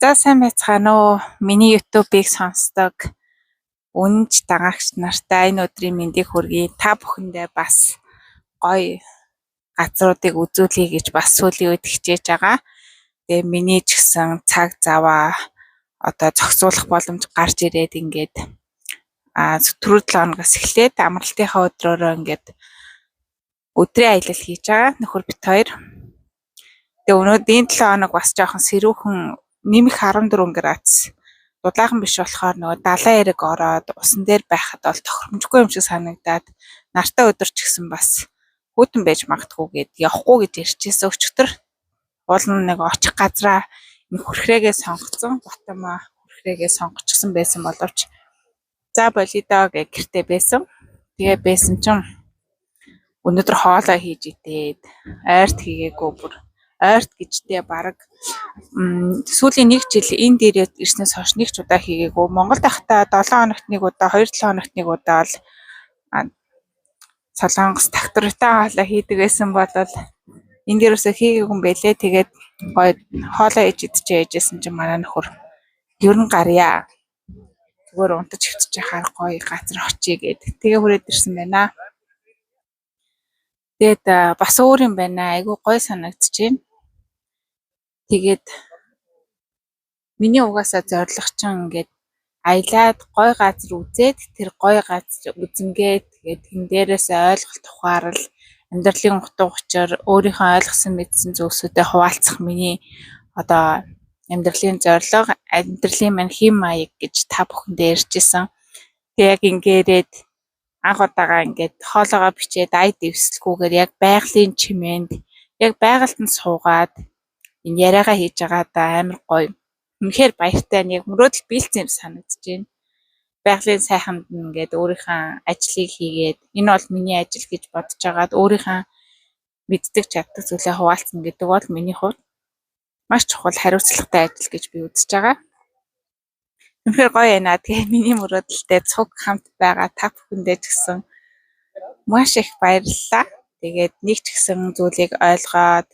За сайн байцгаана уу? Миний YouTube-ыг сонсдог үнэнч дагагч нартай энэ өдрийн мэндийг хүргэе. Та бүхэндээ бас гоё газруудыг үзүүлэе гэж бас сүүлийн үед хичээж байгаа. Тэгээ миний ч гэсэн цаг заваа одоо зохицуулах боломж гарч ирээд ингээд сэтгүүр 7 хоногоос эхлээд амралтынхаа өдрөөрөө ингээд өдрийн аялал хийж байгаа. Нөхөр бит хоёр. Тэгээ өнөөдөр энэ 7 хоног бас жоохон сэрүүхэн нэмэх 14 градус дулаахан биш болохоор нөгөө далайн эрэг ороод усан дээр байхад бол тохиромжгүй юм шиг санагдаад нартай өдөр ч гэсэн бас хүүтэн байж магадгүй гэд явахгүй гэж ирчихсэн өчтөр уулын нэг очих газраа энэ хүрхрээгээ сонгоцсон Батамаа хүрхрээгээ сонгочихсон байсан боловч за болидоо гэх гэртээ байсан. Тэгээ байсан чинь өнөөдөр хоолоо хийж идээд ойрт хийгээгүй бүр ойрт гэжтэй баг сүүлийн 1 жил энэ дээрээ ирснээс хойш нэг ч удаа хийгээгүй. Монголд байхдаа 7 хоногт нэг удаа, 2-7 хоногт нэг удаа л Солонгос трактортай хоолоо хийдэг байсан бол энэ дээрөөсөө хийгээгүй юм бэлээ. Тэгээд гоё хоолоо хийж идчихээжсэн чинь манай нөхөр ер нь гарьяа. Зүгээр унтаж хөвтөж яхаар гоё газар очие гэд. Тэгээ хүрээд ирсэн байна. Тэгээд бас өөр юм байна. Айгу гоё санагдчихээн. Тэгээд миний угаасаа зорилго чинь ингээд аялаад гоё газар үзээд тэр гоё газар үзэнгээд тэгээд тэн дээрээс ойлголт ухаарал амьдралын утга учир өөрийнхөө ойлгосон мэдсэн зүйлсүүдэд хуваалцах миний одоо амьдралын зорилго амьдралын мань хэм маяг гэж та бүхэндээ ярьжсэн. Тэг яг ингээрээд анх удаага ингээд хоолоогоо бичээд ай дэвсэлгүйгээр яг байгалийн чимээнд яг байгальтанд суугаад энэ яриагаа хийж байгаа да амар гоё. Үнэхээр баяртай яг мөрөөдөл биелсэн юм санагдаж байна. Байгалийн сайханд ингээд өөрийнхөө ажлыг хийгээд энэ бол миний ажил гэж бодож байгаад өөрийнхөө мэддэг чаддаг зүйлээ хуваалцна гэдэг бол миний хувьд маш чухал хариуцлагатай ажил гэж би үзэж байгаа. Үнэхээр гоё байна. Тэгээ миний мөрөөдөлтэй цуг хамт байгаа та бүхэндээ ч гэсэн маш их баярлалаа. Тэгээд нэг ч гэсэн зүйлийг ойлгоод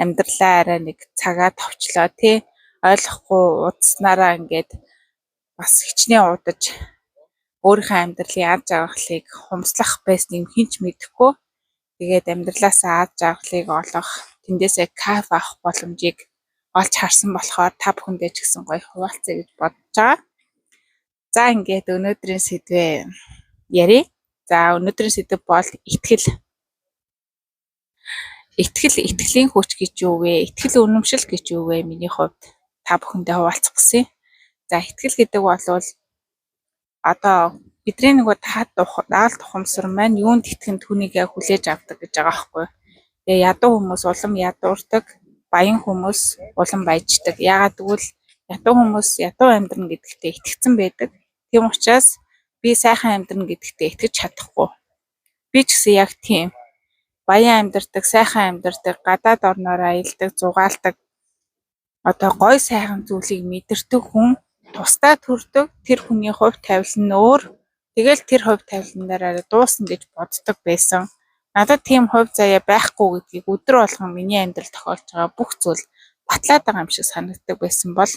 амьдралаа арай нэг цагаа товчлоо тий ойлгохгүй удснараа ингээд бас хичнээн удаж өөрийнхөө амьдралын аз жаргалыг хумслах байсныг хинч мэдэхгүй. Тэгээд амьдралаасаа аз жаргалыг олох, тэндээсээ кайф авах боломжийг олж харсан болохоор та бүхэндээ ч гэсэн гоё хуваалцъя гэж бодож байгаа. За ингээд өнөөдрийн сэдвээ ярив. За өнөөдрийн сэдв бол итгэл. Итгэлийн хүч гэж юу вэ? Итгэл үнэмшил гэж юу вэ? Миний хувьд та бүхэндээ хуваалцах гэсэн. За итгэл гэдэг бол одоо бидний нөгөө даал тухамсар маань юунд итгэн түүнийгээ хүлээж авдаг гэж байгаа байхгүй. Тэгээ ядуу хүмүүс улам ядуурдаг, баян хүмүүс улам баяждаг. Яагаад гэвэл ядуу хүмүүс ядуу амьдрна гэдэгтээ итгэцэн байдаг. Тийм учраас би сайхан амьдрна гэдэгтээ итгэж чадахгүй. Би ч гэсэн яг тийм баян амьдардаг, сайхан амьдардаг, гадаад орноор аялдаг, зугаалдаг одоо гоё сайхан зүйлийг мэдэрдэг хүн тусдаа төрдөг. Тэр хүний хувь тавилан нь өөр. Тэгэл тэр хувь тавиланаараа дуусна гэж боддог байсан. Надад тийм хувь заяа байхгүй гэдгийг өдөр болгон миний амьдрал тохиолж байгаа бүх зүйл батлаад байгаа юм шиг санагддаг байсан бол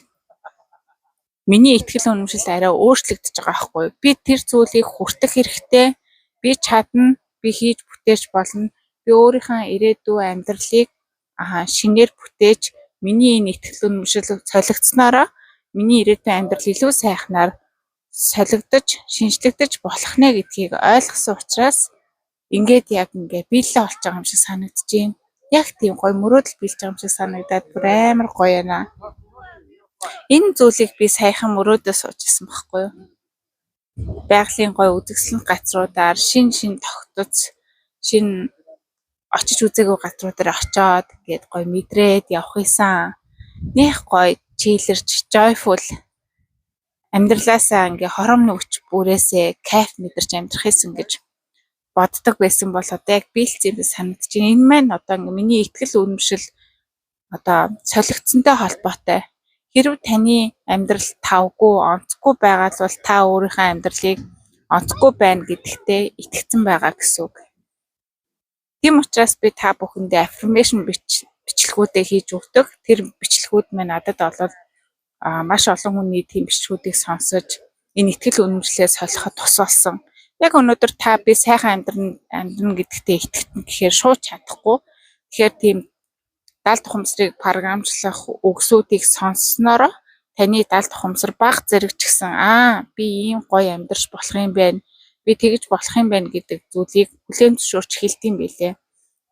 миний итгэл үнэмшил арай өөрчлөгдөж байгаа байхгүй. Би тэр зүйлийг хүртэх хэрэгтэй. Би чадна, би хийж бүтээж болно. Би өөрийнхөө ирээдүйн амьдралыг шинээр бүтээж миний энэ итгэл үнэмшил солигдсноороо миний ирээдүйн амьдрал илүү сайхнаар солигдож, шинжлэгдэж болох нэ гэдгийг ойлгосон учраас ингээд яг ингээд биелэлээ олж байгаа юм шиг санагдаж байна. Яг тийм гоё мөрөөдөл биелж байгаа юм шиг санагдаад бүр амар гоё байна. Энэ зүйлийг би саяхан мөрөөдөө суужсэн байхгүй юу? Байгалийн гоё үзэсгэлэн газруудаар шин тогтоц, шин очиж үзээгүй газруудаар очиод гээд гоё мэдрээд явах юмсан. Нэх гоё чийлэрч, joyful амьдралаасаа ингээ хоромны хүч бүрээсээ кайф мэдэрч амьдрах юмсан гэж боддог байсан бол одоо яг биелцсэн юм санагдаж байна. Энэ маань одоо ингээ миний итгэл үнэмшил одоо солигдсонтой холбоотой. Хэрв таны амьдрал тавгүй, онцгүй байгаа бол та өөрийнхөө амьдралыг онцгүй байна гэдэгтээ итгэцэн байгаа гэсэн үг. Тийм учраас би та бүхэндээ affirmation бичлэгүүдээ хийж өгдөг. Тэр бичлэгүүд маань надад бол маш олон хүний тийм бичгүүдийг сонсож энэ итгэл үнэмшлээ солиход тус болсон. Яг өнөөдөр та би сайхан амьдрна гэдэгтээ итгэн гэхээр шууд чадахгүй. Тэгэхээр тийм далд ухамсарыг програмчлах үгсүүдийг сонссноор таны далд ухамсар бага зэрэг ч гэсэн би ийм гоё амьдарч болох юм байна. Би тэгж болох юм байна гэдэг зүйлийг хүлээн зөвшөөрч эхэлдэм билээ.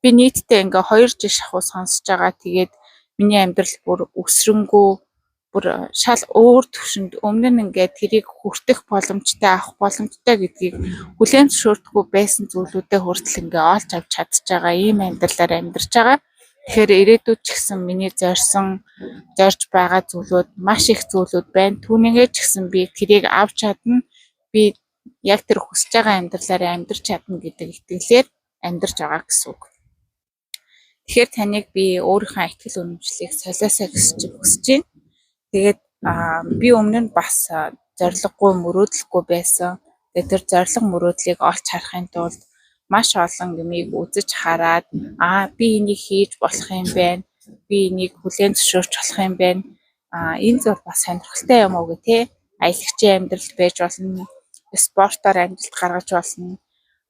Би нийтдээ ингээ 2 жил шахуу сонсож байгаа. Тэгээд миний амьдрал бүр өсрөнгөө бүр шал өөр төвшөнд өмнө нь ингээ тэрийг хүртэх боломжтой авах боломжтой гэдгийг хүлээн зөвшөөрдөггүй байсан зүйлүүдээ хүртэл ингээ олж авч чадж байгаа ийм амьдралаар амьдарч байгаа. Тэгэхээр ирээдүйд ч гэсэн миний зорж байгаа зүйлүүд маш их зүйлүүд байна. Түүнийгээ ч гэсэн би тэрийг авч чадна. Би яг тэр хүсэж байгаа амьдралаараа амьдарч чадна гэдэг итгэлээр амьдарч байгаа гэсэн үг. Тэгэхээр таныг би өөрийнхөө итгэл үнэмшлийг солиосоо хүсэж байна. Тэгээд би өмнө нь бас зориггүй мөрөөдлөхгүй байсан. Тэгээд тэр зориг мөрөөдлийг олж харахын тулд маш олон юмыг үзэж хараад би энийг хийж болох юм байна. Би энийг хүлээн зөвшөөрч болох юм байна. Энэ зүйл бас сонирхолтой юм уу гэх тээ. Аялагчийн амьдрал байж болно. Спортоор амжилт гаргаж болно.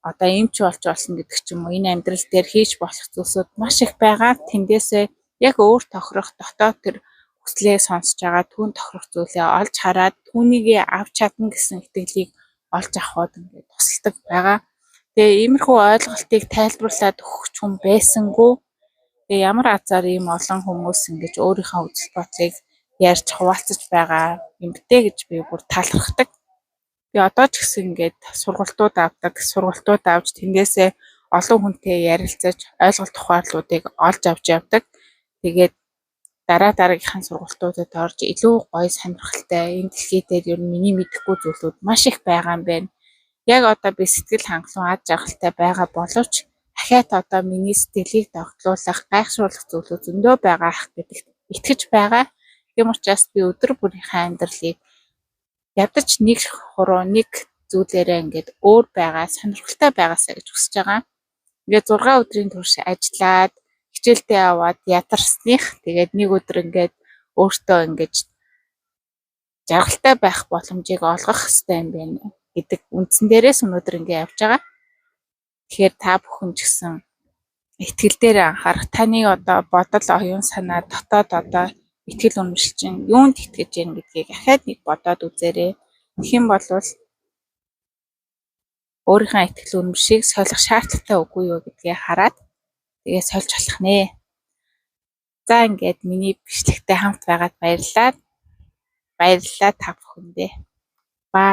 Одоо эмч болж болно гэдэг ч юм уу. Энэ амьдрал дээр хийж болох зүйлсүүд маш их байгаа. Тэндээсээ яг өөр тохирох дотоод тэр хүслээ сонсож байгаа түүн тохирох зүйлээ олж хараад түүнийгээ авч чадна гэсэн итгэлийг олж авахд ингээд тусалдаг байгаа. Тэгээ иймэрхүү ойлголтыг тайлбарлаад өгч хүн байсангүй. Тэгээ ямар азар ийм олон хүмүүс ингэж өөрийнхөө үзэл бодлыг ярьж хуваалцаж байгаа юм бэ гэж би бүр талархдаг. Би одоо ч гэсэн ингээд сургалтууд авч тэндээсээ олон хүнтэй ярилцаж ойлголт ухаарлуудыг олж авч явдаг. Тэгээд дараагийнхаа сургалтуудад орж илүү гоё сонирхолтой энэ дэлхий дээр ер нь миний мэдэхгүй зүйлүүд маш их байгаа юм байна. Яг одоо би сэтгэл хангалуун аз жаргалтай байгаа боловч дахиад одоо миний сэтгэлийг догтлуулах, гайхшруулах зүйлүүд зөндөө байгаа ах гэдэгт итгэж байгаа. Тийм учраас би өдөр бүрийнхээ амьдралыг ядаж нэг зүйлээрээ ингээд өөр байгаа, сонирхолтой байгаасаа гэж хүсэж байгаа. Ингээд 6 өдрийн турш ажиллаад хичээлдээ аваад ядарсных. Тэгээд нэг өдөр ингээд өөртөө ингээд жаргалтай байх боломжийг олгох хэрэгтэй юм байна гэдэг үндсэн дээрээс өнөөдөр ингээд явж байгаа. Тэгэхээр та бүхэн ч гэсэн итгэл дээр анхаарах. Таны одоо бодол, оюун санаа, дотоод одоо итгэл үнэмшил чинь юунд итгэж байна гэдгийг ахаад нэг бодоод үзээрэй. Тэгэх юм бол өөрийнхөө итгэл үнэмшийг солих шаардлагатай үгүй юу гэдгийг хараад тэгээ сольж болох нэ. За ингээд миний бичлэгтэй хамт байгаад баярлалаа. Баярлалаа та бүхэндээ. Бай.